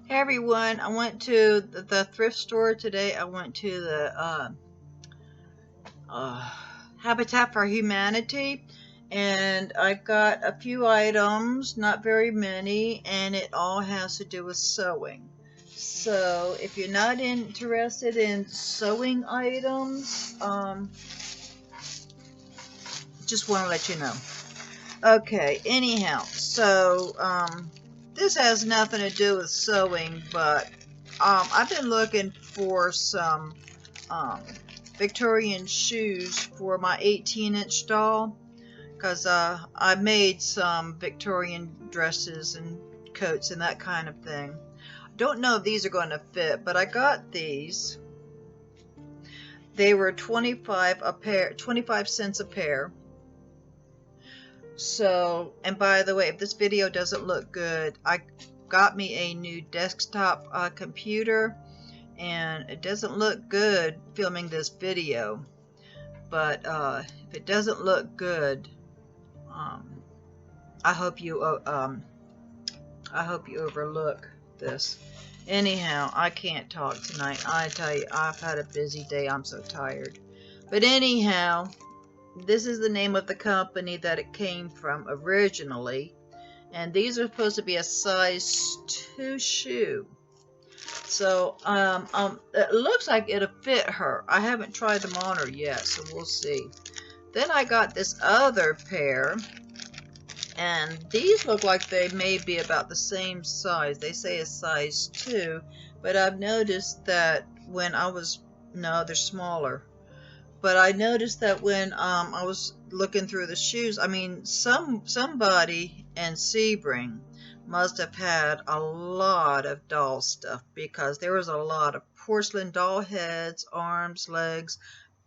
Hey everyone, I went to the thrift store today. I went to the uh, Habitat for Humanity, and I got a few items, not very many, and it all has to do with sewing. So if you're not interested in sewing items, just want to let you know. Okay, anyhow, so this has nothing to do with sewing, but I've been looking for some um, Victorian shoes for my 18-inch doll, because I made some Victorian dresses and coats and that kind of thing. Don't know if these are going to fit, but I got these. They were 25 a pair, 25 cents a pair. So, and by the way, if this video doesn't look good, I got me a new desktop computer, and it doesn't look good filming this video, but if it doesn't look good, I hope you overlook this. Anyhow, I can't talk tonight. I tell you, I've had a busy day. I'm so tired. But anyhow, this is the name of the company that it came from originally, and these are supposed to be a size 2 shoe. So it looks like it'll fit her. I haven't tried them on her yet, so we'll see. Then I got this other pair, and these look like they may be about the same size. They say a size 2, but I've noticed that when I was, no, they're smaller. But I noticed that when I was looking through the shoes, I mean, somebody in Sebring must have had a lot of doll stuff, because there was a lot of porcelain doll heads, arms, legs,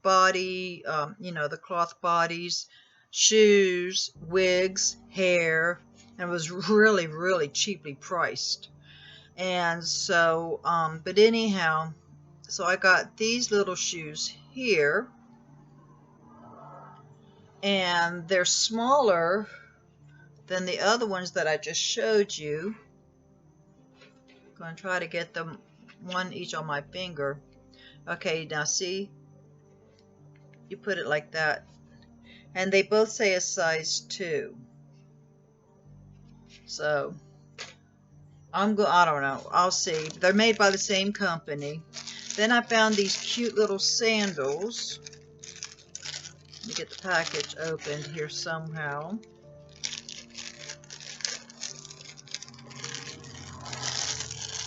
body, the cloth bodies, shoes, wigs, hair, and it was really, really cheaply priced. And so, but anyhow, so I got these little shoes here, and they're smaller than the other ones that I just showed you. I'm going to try to get them one each on my finger. Okay, now see, you put it like that, and they both say a size 2. So I don't know, I'll see. They're made by the same company. Then I found these cute little sandals. Let me get the package opened here somehow.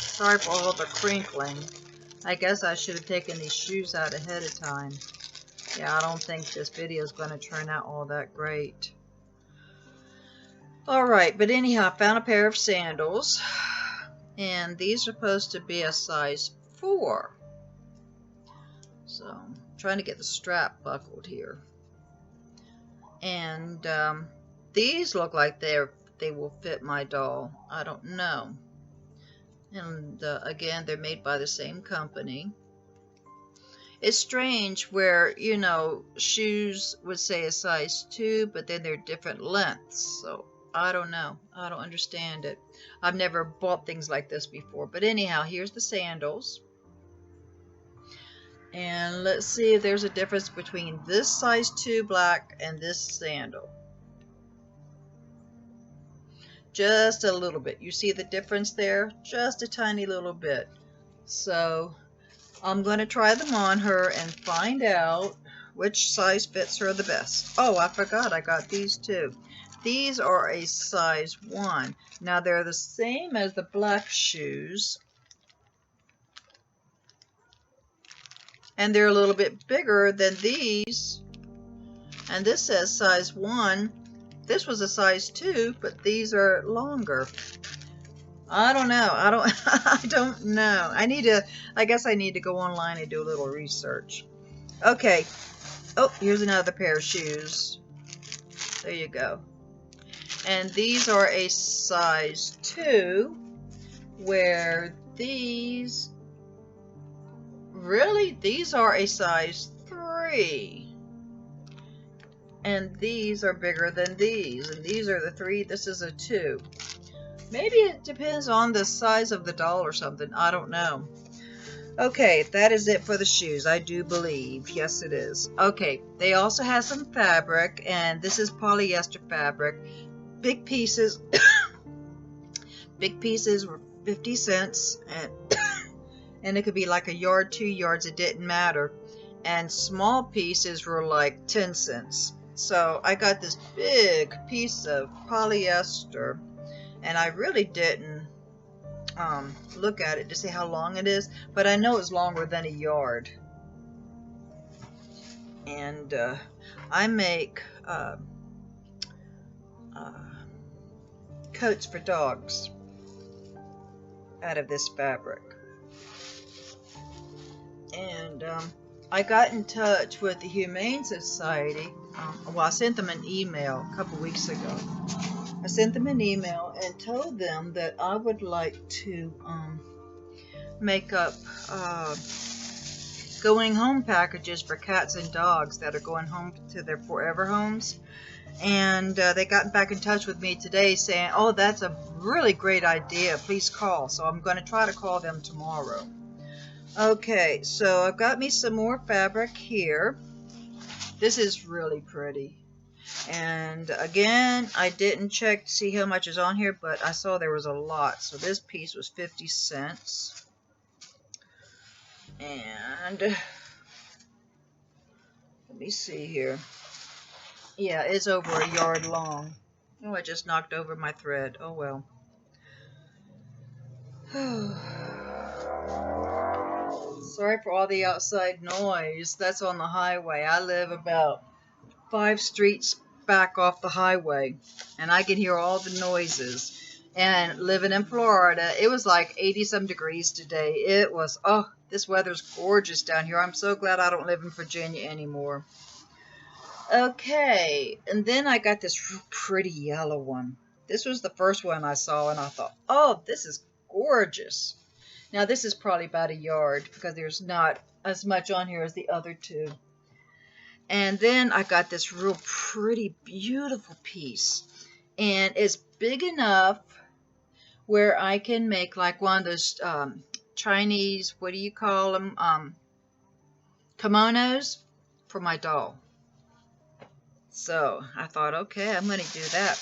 Sorry for all the crinkling. I guess I should have taken these shoes out ahead of time. Yeah, I don't think this video is going to turn out all that great. Alright, but anyhow, I found a pair of sandals, and these are supposed to be a size 4. So, I'm trying to get the strap buckled here. And these look like they will fit my doll. I don't know. And again, they're made by the same company. It's strange where, shoes would say a size 2, but then they're different lengths. So I don't know. I don't understand it. I've never bought things like this before. But anyhow, here's the sandals. And let's see if there's a difference between this size 2 black and this sandal. Just a little bit. You see the difference there? Just a tiny little bit. So I'm going to try them on her and find out which size fits her the best. Oh, I forgot I got these too. These are a size 1. Now they're the same as the black shoes, and they're a little bit bigger than these. And this says size 1. This was a size 2, but these are longer. I don't know. I don't know. I guess I need to go online and do a little research. Okay. Oh, here's another pair of shoes. There you go. And these are a size 2, where these are a size 3. And these are bigger than these. And these are the 3. This is a 2. Maybe it depends on the size of the doll or something. I don't know. Okay, that is it for the shoes, I do believe. Yes, it is. Okay, they also have some fabric, and this is polyester fabric. Big pieces. Big pieces were 50 cents, and it could be like a yard, 2 yards, it didn't matter. And small pieces were like 10 cents. So I got this big piece of polyester, and I really didn't look at it to see how long it is, but I know it's longer than a yard. And I make coats for dogs out of this fabric. And I got in touch with the Humane Society. Well, I sent them an email a couple weeks ago. I sent them an email and told them that I would like to make up going home packages for cats and dogs that are going home to their forever homes. And they got back in touch with me today saying, oh, that's a really great idea. Please call. So I'm going to try to call them tomorrow. Okay, so I've got me some more fabric here. This is really pretty. And again, I didn't check to see how much is on here, but I saw there was a lot. So this piece was 50 cents. And let me see here. Yeah, it's over a yard long. Oh, I just knocked over my thread. Oh well. Sorry for all the outside noise. That's on the highway. I live about 5 streets back off the highway, and I can hear all the noises. And living in Florida, it was like 80-some degrees today. It was, oh, this weather's gorgeous down here. I'm so glad I don't live in Virginia anymore. Okay, and then I got this pretty yellow one. This was the first one I saw, and I thought, oh, this is gorgeous. Now, this is probably about a yard because there's not as much on here as the other two. And then I got this real pretty, beautiful piece. And it's big enough where I can make like one of those Chinese, what do you call them? Kimonos for my doll. So I thought, okay, I'm going to do that.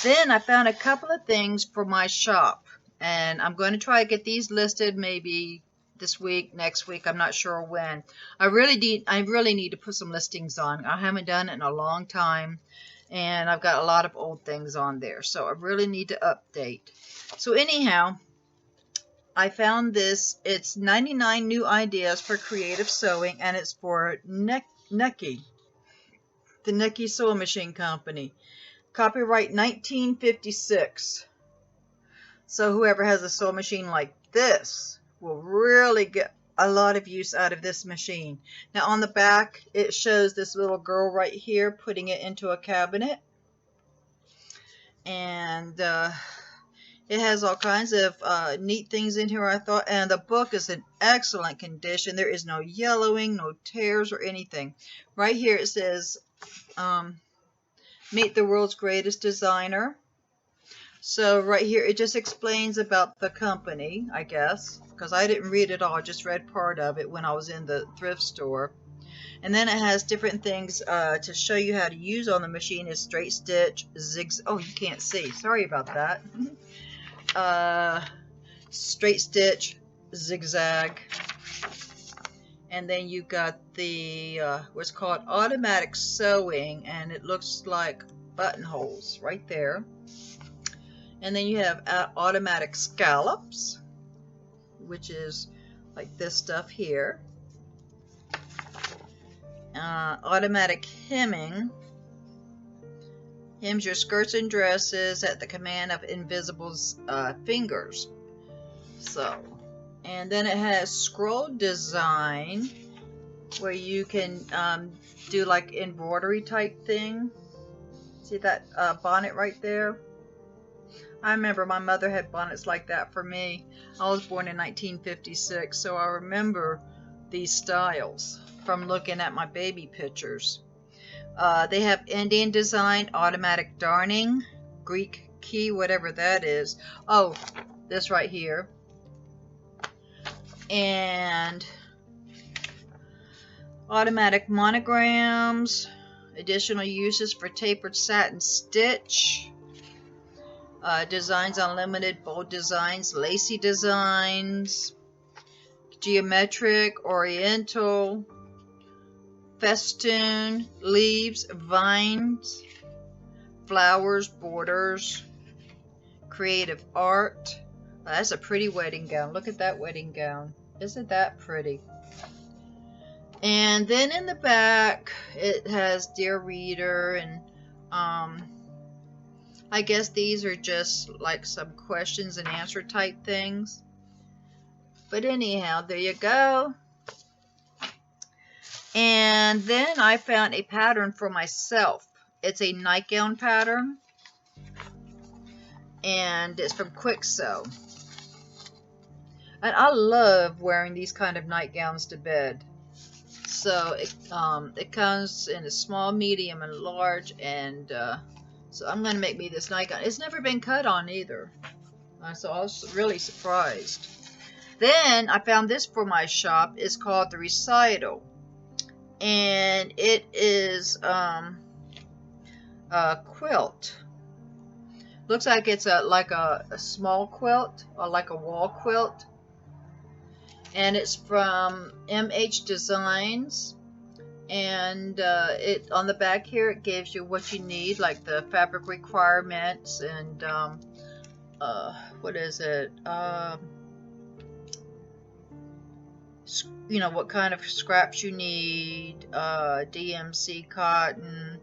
Then I found a couple of things for my shop. And I'm going to try to get these listed maybe this week, next week. I'm not sure when. I really need to put some listings on. I haven't done it in a long time. And I've got a lot of old things on there. So I really need to update. So anyhow, I found this. It's 99 new ideas for creative sewing. And it's for Nucky. The Nucky Sewing Machine Company. Copyright 1956. So whoever has a sewing machine like this will really get a lot of use out of this machine. Now on the back, it shows this little girl right here putting it into a cabinet. And it has all kinds of neat things in here, I thought. And the book is in excellent condition. There is no yellowing, no tears or anything. Right here it says, meet the world's greatest designer. So right here, it just explains about the company, I guess, because I didn't read it all. I just read part of it when I was in the thrift store. And then it has different things to show you how to use on the machine. Is straight stitch, zigzag. Oh, you can't see. Sorry about that. Straight stitch, zigzag. And then you got the what's called automatic sewing, and it looks like buttonholes right there. And then you have automatic scallops, which is like this stuff here. Automatic hemming. Hems your skirts and dresses at the command of invisible fingers. So, and then it has scroll design, where you can do like embroidery type thing. See that bonnet right there? I remember my mother had bonnets like that for me. I was born in 1956, so I remember these styles from looking at my baby pictures. They have Indian design, automatic darning, Greek key, whatever that is. Oh, this right here. And automatic monograms, additional uses for tapered satin stitch, designs unlimited, bold designs, lacy designs, geometric, oriental, festoon, leaves, vines, flowers, borders, creative art. That's a pretty wedding gown. Look at that wedding gown. Isn't that pretty? And then in the back, it has Dear Reader, and I guess these are just like some questions and answer type things. But anyhow, there you go. And then I found a pattern for myself. It's a nightgown pattern, and it's from Quick Sew. And I love wearing these kind of nightgowns to bed. So it comes in a small, medium, and large, and so I'm going to make me this nightgown. It's never been cut on either, so I was really surprised. Then I found this for my shop. It's called the Recital, and it is a quilt. Looks like it's like a small quilt, or like a wall quilt. And it's from MH Designs, and it on the back here it gives you what you need, like the fabric requirements, and what is it? You know, what kind of scraps you need, DMC cotton,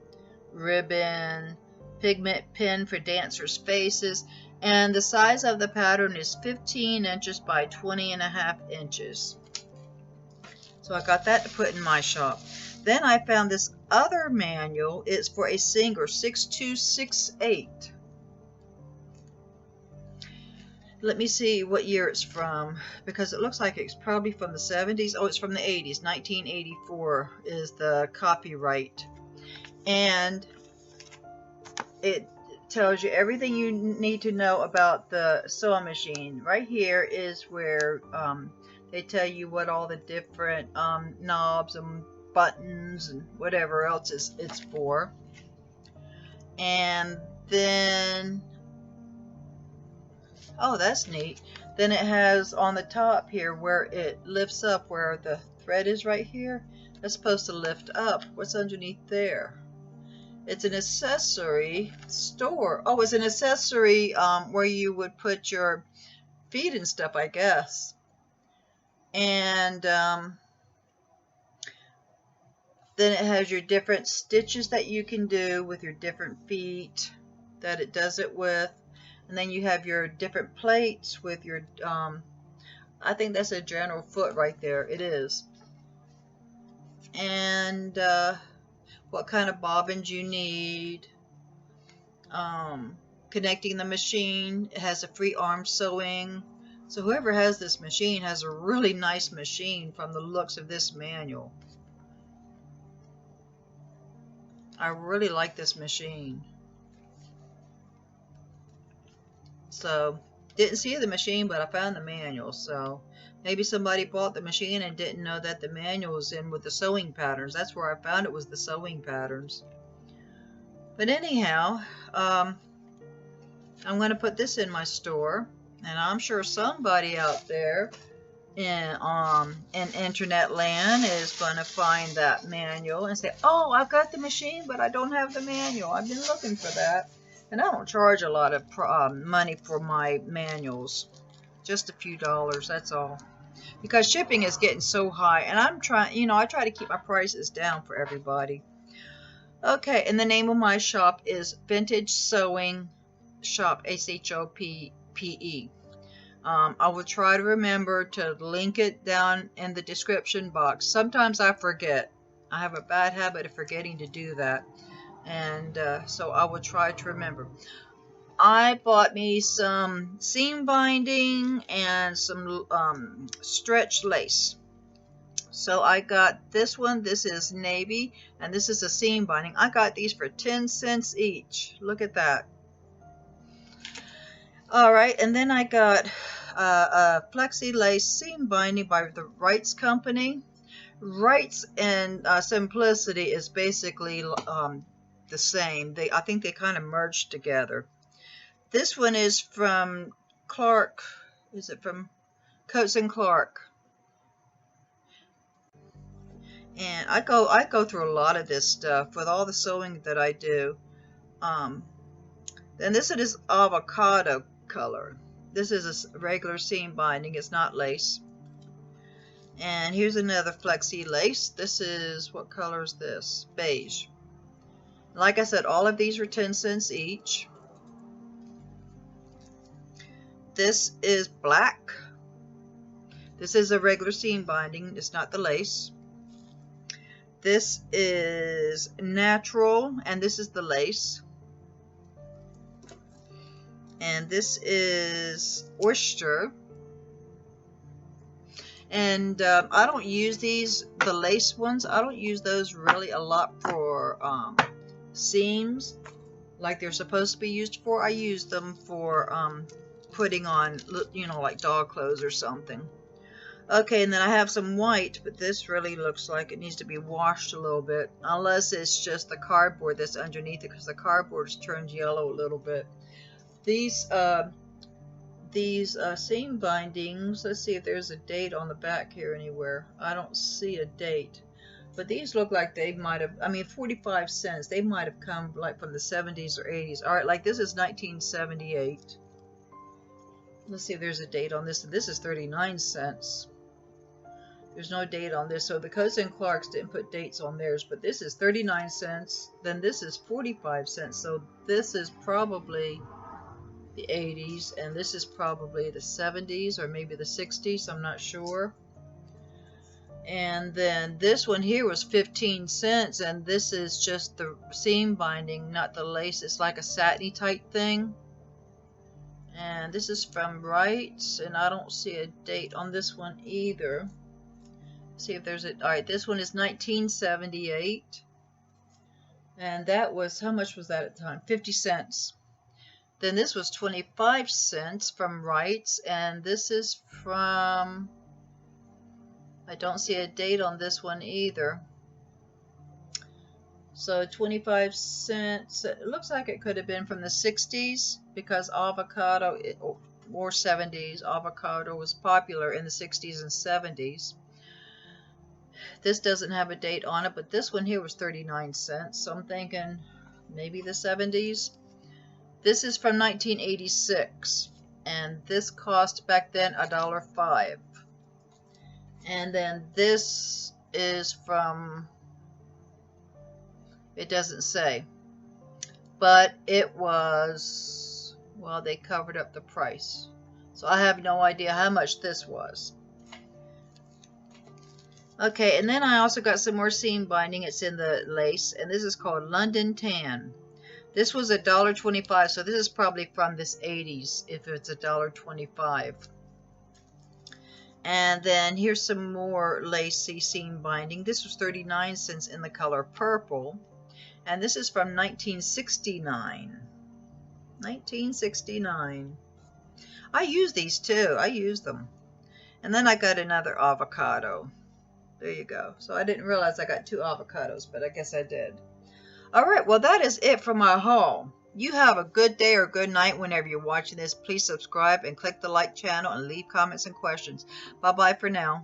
ribbon, pigment pen for dancers' faces. And the size of the pattern is 15 inches by 20.5 inches. So I got that to put in my shop. Then I found this other manual. It's for a Singer 6268. Let me see what year it's from, because it looks like it's probably from the 70s. Oh, it's from the 80s. 1984 is the copyright. And it tells you everything you need to know about the sewing machine. Right here is where they tell you what all the different knobs and buttons and whatever else it's for. And then, oh, that's neat. Then it has on the top here where it lifts up, where the thread is right here. That's supposed to lift up. What's underneath there? It's an accessory store. Oh, it's an accessory where you would put your feet and stuff, I guess. And then it has your different stitches that you can do with your different feet that it does it with. And then you have your different plates with your, I think that's a general foot right there. It is. And what kind of bobbins you need, connecting the machine. It has a free arm sewing. So whoever has this machine has a really nice machine from the looks of this manual. I really like this machine. So didn't see the machine, but I found the manual. So maybe somebody bought the machine and didn't know that the manual was in with the sewing patterns. That's where I found it, was the sewing patterns. But anyhow, I'm going to put this in my store, and I'm sure somebody out there in internet land is going to find that manual and say, oh, I've got the machine, but I don't have the manual. I've been looking for that. And I don't charge a lot of money for my manuals. Just a few dollars, that's all. Because shipping is getting so high, and I'm trying, you know, I try to keep my prices down for everybody. Okay, and the name of my shop is Vintage Sewing Shop, SHOPPE. I will try to remember to link it down in the description box. Sometimes I forget. I have a bad habit of forgetting to do that. And so I will try to remember. I bought me some seam binding and some stretch lace. So I got this one. This is navy, and this is a seam binding. I got these for 10 cents each. Look at that. All right, and then I got a Flexi Lace seam binding by the Wrights Company. Wrights and Simplicity is basically the same. I think they kind of merged together. This one is from Clark. Is it from Coats and Clark? And I go through a lot of this stuff with all the sewing that I do. Then this is avocado color. This is a regular seam binding. It's not lace. And here's another Flexi Lace. This is, what color is this? Beige. Like I said, all of these are 10 cents each. This is black. This is a regular seam binding. It's not the lace. This is natural, and this is the lace. And this is oyster. And I don't use these, the lace ones, I don't use those really a lot for seams like they're supposed to be used for. I use them for putting on, you know, like dog clothes or something. Okay, and then I have some white, but this really looks like it needs to be washed a little bit, unless it's just the cardboard that's underneath it, because the cardboard has turned yellow a little bit. These seam bindings, let's see if there's a date on the back here anywhere. I don't see a date, but these look like they might have, I mean, 45 cents. They might have come like from the 70s or 80s. All right, like this is 1978. Let's see if there's a date on this. This is 39 cents. There's no date on this, so the Coats and Clarks didn't put dates on theirs, but this is 39 cents. Then this is 45 cents, so this is probably the 80s, and this is probably the 70s or maybe the 60s, I'm not sure. And then this one here was 15 cents, and this is just the seam binding, not the lace. It's like a satiny type thing. And this is from Wrights, and I don't see a date on this one either. See if there's a, alright, this one is 1978. And that was, how much was that at the time? 50 cents. Then this was 25 cents from Wrights, and this is from, I don't see a date on this one either. So 25 cents, it looks like it could have been from the 60s, because avocado, or 70s, avocado was popular in the 60s and 70s. This doesn't have a date on it, but this one here was 39 cents, so I'm thinking maybe the 70s. This is from 1986, and this cost back then $1.05. And then this is from, it doesn't say, but it was, well, they covered up the price, so I have no idea how much this was. Okay, and then I also got some more seam binding. It's in the lace, and this is called London Tan. This was $1.25, so this is probably from this 80s if it's $1.25. And then here's some more lacy seam binding. This was 39 cents in the color purple, and this is from 1969. 1969. I use these too. I use them. And then I got another avocado. There you go. So I didn't realize I got 2 avocados, but I guess I did. Alright, well that is it for my haul. You have a good day or good night whenever you're watching this. Please subscribe and click the like channel and leave comments and questions. Bye-bye for now.